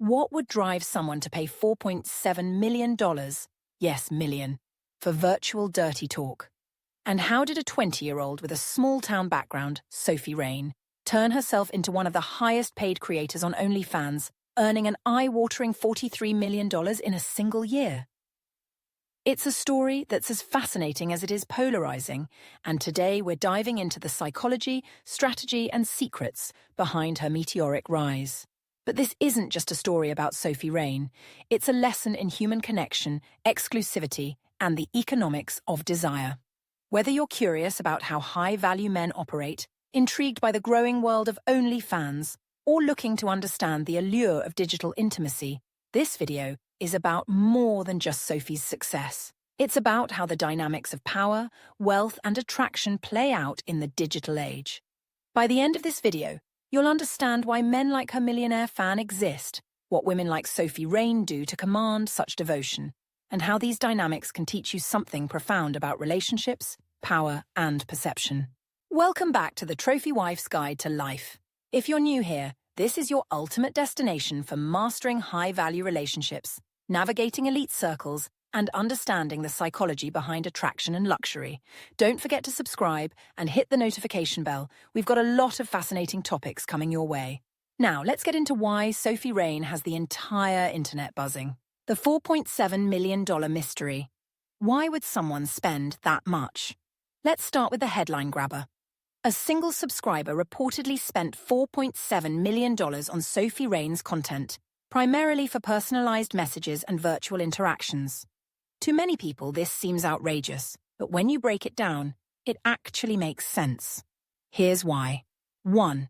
What would drive someone to pay $4.7 million, yes, million, for virtual dirty talk? And how did a 20-year-old with a small-town background, Sophie Rain, turn herself into one of the highest-paid creators on OnlyFans, earning an eye-watering $43 million in a single year? It's a story that's as fascinating as it is polarizing, and today we're diving into the psychology, strategy, and secrets behind her meteoric rise. But this isn't just a story about Sophie Rain. It's a lesson in human connection, exclusivity, and the economics of desire. Whether you're curious about how high-value men operate, intrigued by the growing world of OnlyFans, or looking to understand the allure of digital intimacy, this video is about more than just Sophie's success. It's about how the dynamics of power, wealth, and attraction play out in the digital age. By the end of this video, you'll understand why men like her millionaire fan exist, what women like Sophie Rain do to command such devotion, and how these dynamics can teach you something profound about relationships, power, and perception. Welcome back to the Trophy Wife's Guide to Life. If you're new here, this is your ultimate destination for mastering high-value relationships, navigating elite circles, and understanding the psychology behind attraction and luxury. Don't forget to subscribe and hit the notification bell. We've got a lot of fascinating topics coming your way. Now, let's get into why Sophie Rain has the entire internet buzzing. The $4.7 million mystery. Why would someone spend that much? Let's start with the headline grabber. A single subscriber reportedly spent $4.7 million on Sophie Rain's content, primarily for personalized messages and virtual interactions. To many people, this seems outrageous, but when you break it down, it actually makes sense. Here's why. 1.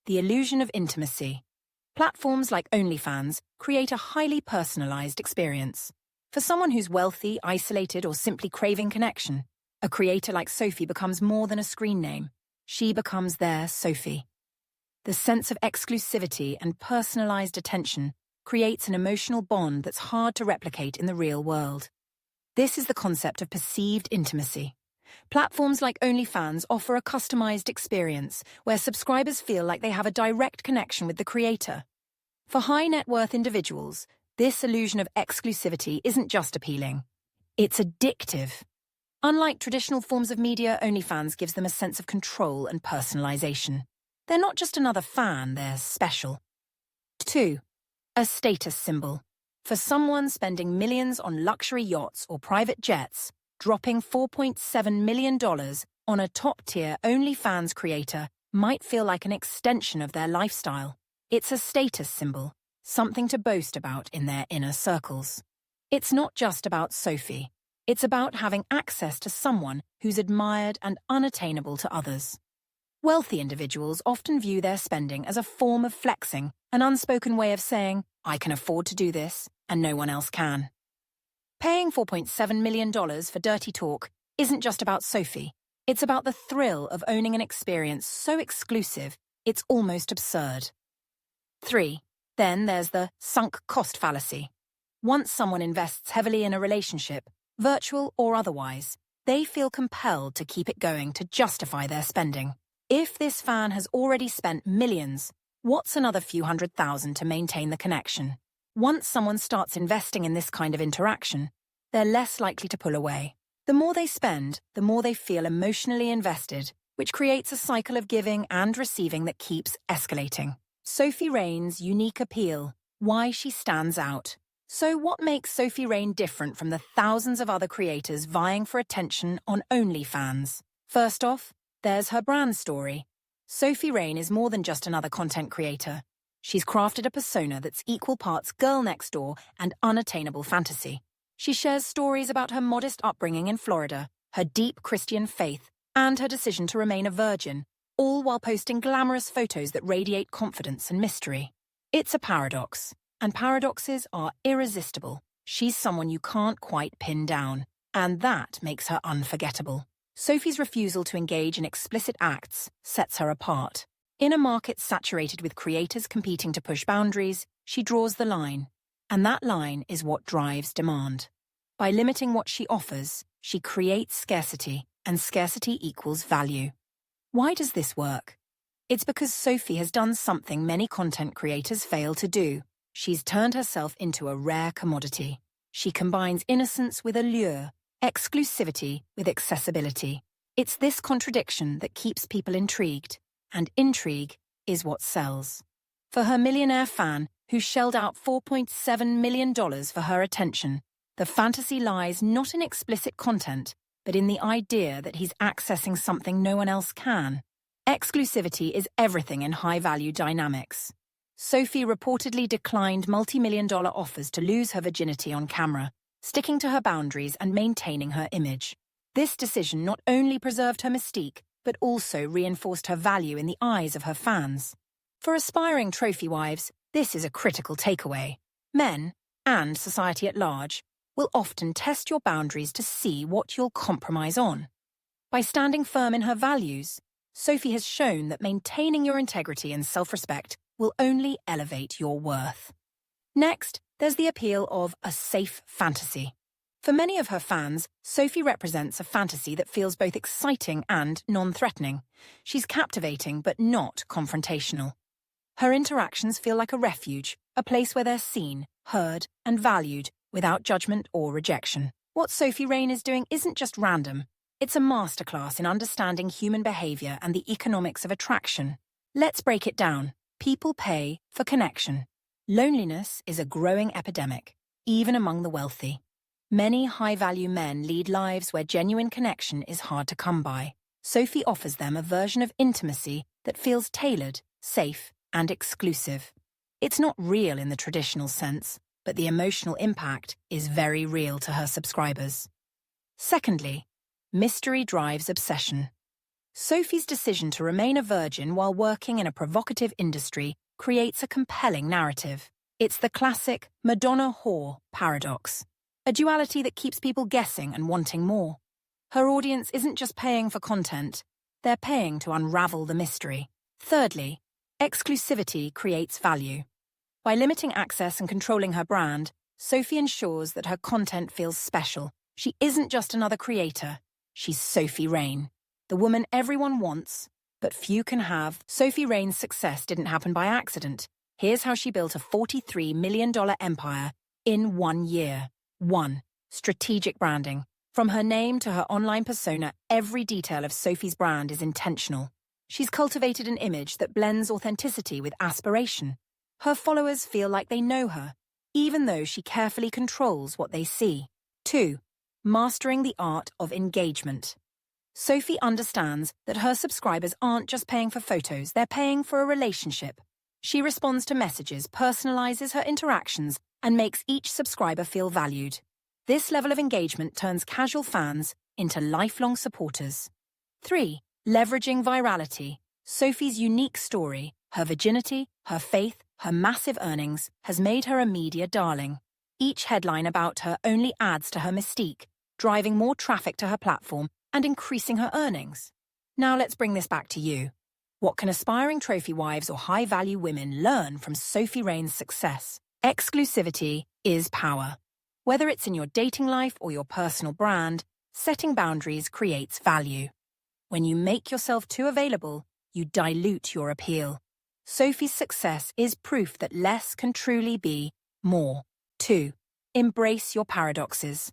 The illusion of intimacy. Platforms like OnlyFans create a highly personalized experience. For someone who's wealthy, isolated, or simply craving connection, a creator like Sophie becomes more than a screen name. She becomes their Sophie. The sense of exclusivity and personalized attention creates an emotional bond that's hard to replicate in the real world. This is the concept of perceived intimacy. Platforms like OnlyFans offer a customized experience where subscribers feel like they have a direct connection with the creator. For high-net-worth individuals, this illusion of exclusivity isn't just appealing. It's addictive. Unlike traditional forms of media, OnlyFans gives them a sense of control and personalization. They're not just another fan, they're special. 2. A status symbol. For someone spending millions on luxury yachts or private jets, dropping $4.7 million on a top-tier OnlyFans creator might feel like an extension of their lifestyle. It's a status symbol, something to boast about in their inner circles. It's not just about Sophie. It's about having access to someone who's admired and unattainable to others. Wealthy individuals often view their spending as a form of flexing, an unspoken way of saying, I can afford to do this, and no one else can. Paying $4.7 million for dirty talk isn't just about Sophie. It's about the thrill of owning an experience so exclusive, it's almost absurd. 3. Then there's the sunk cost fallacy. Once someone invests heavily in a relationship, virtual or otherwise, they feel compelled to keep it going to justify their spending. If this fan has already spent millions, what's another few $100,000 to maintain the connection? Once someone starts investing in this kind of interaction, they're less likely to pull away. The more they spend, the more they feel emotionally invested, which creates a cycle of giving and receiving that keeps escalating. Sophie Rain's unique appeal, why she stands out. So what makes Sophie Rain different from the thousands of other creators vying for attention on OnlyFans? First off, there's her brand story. Sophie Rain is more than just another content creator. She's crafted a persona that's equal parts girl next door and unattainable fantasy. She shares stories about her modest upbringing in Florida, her deep Christian faith, and her decision to remain a virgin, all while posting glamorous photos that radiate confidence and mystery. It's a paradox, and paradoxes are irresistible. She's someone you can't quite pin down, and that makes her unforgettable. Sophie's refusal to engage in explicit acts sets her apart. In a market saturated with creators competing to push boundaries, she draws the line, and that line is what drives demand. By limiting what she offers, she creates scarcity, and scarcity equals value. Why does this work? It's because Sophie has done something many content creators fail to do. She's turned herself into a rare commodity. She combines innocence with allure, exclusivity with accessibility. It's this contradiction that keeps people intrigued, and intrigue is what sells. For her millionaire fan, who shelled out $4.7 million for her attention, the fantasy lies not in explicit content, but in the idea that he's accessing something no one else can. Exclusivity is everything in high-value dynamics. Sophie reportedly declined multi-million-dollar offers to lose her virginity on camera, sticking to her boundaries and maintaining her image. This decision not only preserved her mystique, but also reinforced her value in the eyes of her fans. For aspiring trophy wives, this is a critical takeaway. Men, and society at large, will often test your boundaries to see what you'll compromise on. By standing firm in her values, Sophie has shown that maintaining your integrity and self-respect will only elevate your worth. Next, there's the appeal of a safe fantasy. For many of her fans, Sophie represents a fantasy that feels both exciting and non-threatening. She's captivating but not confrontational. Her interactions feel like a refuge, a place where they're seen, heard, and valued without judgment or rejection. What Sophie Rain is doing isn't just random. It's a masterclass in understanding human behavior and the economics of attraction. Let's break it down. People pay for connection. Loneliness is a growing epidemic, even among the wealthy. Many high-value men lead lives where genuine connection is hard to come by. Sophie offers them a version of intimacy that feels tailored, safe, and exclusive. It's not real in the traditional sense, but the emotional impact is very real to her subscribers. Secondly, mystery drives obsession. Sophie's decision to remain a virgin while working in a provocative industry creates a compelling narrative. It's the classic Madonna-whore paradox, a duality that keeps people guessing and wanting more. Her audience isn't just paying for content, they're paying to unravel the mystery. Thirdly, exclusivity creates value. By limiting access and controlling her brand, Sophie ensures that her content feels special. She isn't just another creator, she's Sophie Rain, the woman everyone wants, but few can have. Sophie Rain's success didn't happen by accident. Here's how she built a $43 million empire in 1 year. 1. Strategic branding. From her name to her online persona, every detail of Sophie's brand is intentional. She's cultivated an image that blends authenticity with aspiration. Her followers feel like they know her, even though she carefully controls what they see. 2. Mastering the art of engagement. Sophie understands that her subscribers aren't just paying for photos, they're paying for a relationship. She responds to messages, personalizes her interactions, and makes each subscriber feel valued. This level of engagement turns casual fans into lifelong supporters. 3. Leveraging virality. Sophie's unique story, her virginity, her faith, her massive earnings, has made her a media darling. Each headline about her only adds to her mystique, driving more traffic to her platform and increasing her earnings. Now let's bring this back to you. What can aspiring trophy wives or high-value women learn from Sophie Rain's success? Exclusivity is power. Whether it's in your dating life or your personal brand, setting boundaries creates value. When you make yourself too available, you dilute your appeal. Sophie's success is proof that less can truly be more. 2. Embrace your paradoxes.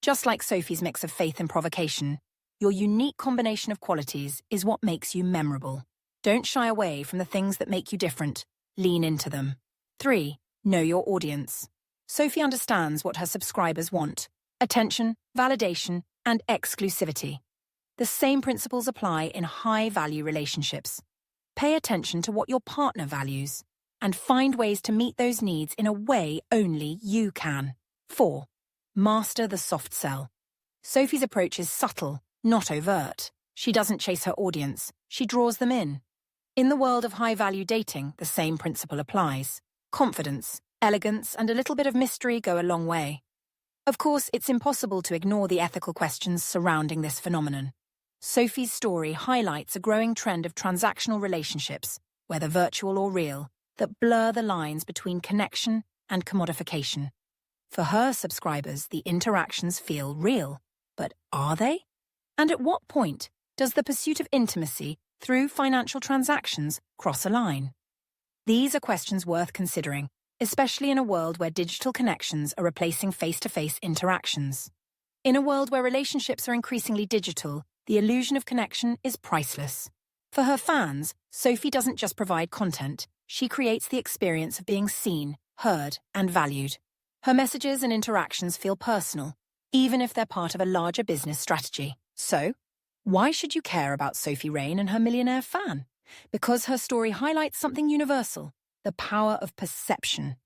Just like Sophie's mix of faith and provocation, your unique combination of qualities is what makes you memorable. Don't shy away from the things that make you different. Lean into them. 3. Know your audience. Sophie understands what her subscribers want: attention, validation, and exclusivity. The same principles apply in high-value relationships. Pay attention to what your partner values, and find ways to meet those needs in a way only you can. 4. Master the soft sell. Sophie's approach is subtle, not overt. She doesn't chase her audience, she draws them in. In the world of high-value dating, the same principle applies. Confidence, elegance, and a little bit of mystery go a long way. Of course, it's impossible to ignore the ethical questions surrounding this phenomenon. Sophie's story highlights a growing trend of transactional relationships, whether virtual or real, that blur the lines between connection and commodification. For her subscribers, the interactions feel real, but are they? And at what point does the pursuit of intimacy through financial transactions cross a line? These are questions worth considering, especially in a world where digital connections are replacing face-to-face interactions. In a world where relationships are increasingly digital, the illusion of connection is priceless. For her fans, Sophie doesn't just provide content, she creates the experience of being seen, heard, and valued. Her messages and interactions feel personal, even if they're part of a larger business strategy. So, why should you care about Sophie Rain and her millionaire fan? Because her story highlights something universal: the power of perception.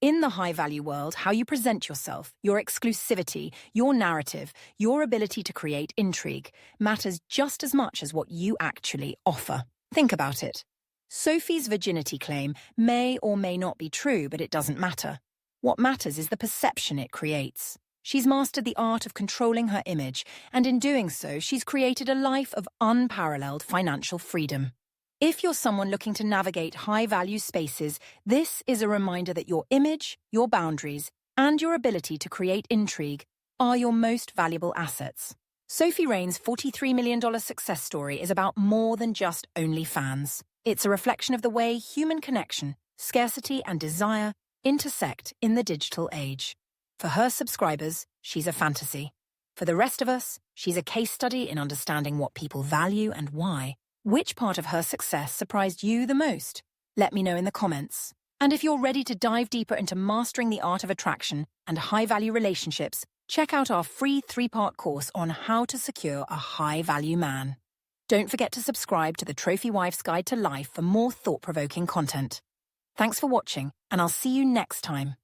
In the high-value world, how you present yourself, your exclusivity, your narrative, your ability to create intrigue matters just as much as what you actually offer. Think about it. Sophie's virginity claim may or may not be true, but it doesn't matter. What matters is the perception it creates. She's mastered the art of controlling her image, and in doing so, she's created a life of unparalleled financial freedom. If you're someone looking to navigate high-value spaces, this is a reminder that your image, your boundaries, and your ability to create intrigue are your most valuable assets. Sophie Rain's $43 million success story is about more than just OnlyFans. It's a reflection of the way human connection, scarcity, and desire intersect in the digital age. For her subscribers, she's a fantasy. For the rest of us, she's a case study in understanding what people value and why. Which part of her success surprised you the most? Let me know in the comments. And if you're ready to dive deeper into mastering the art of attraction and high-value relationships, check out our free 3-part course on how to secure a high-value man. Don't forget to subscribe to the Trophy Wife's Guide to Life for more thought-provoking content. Thanks for watching, and I'll see you next time.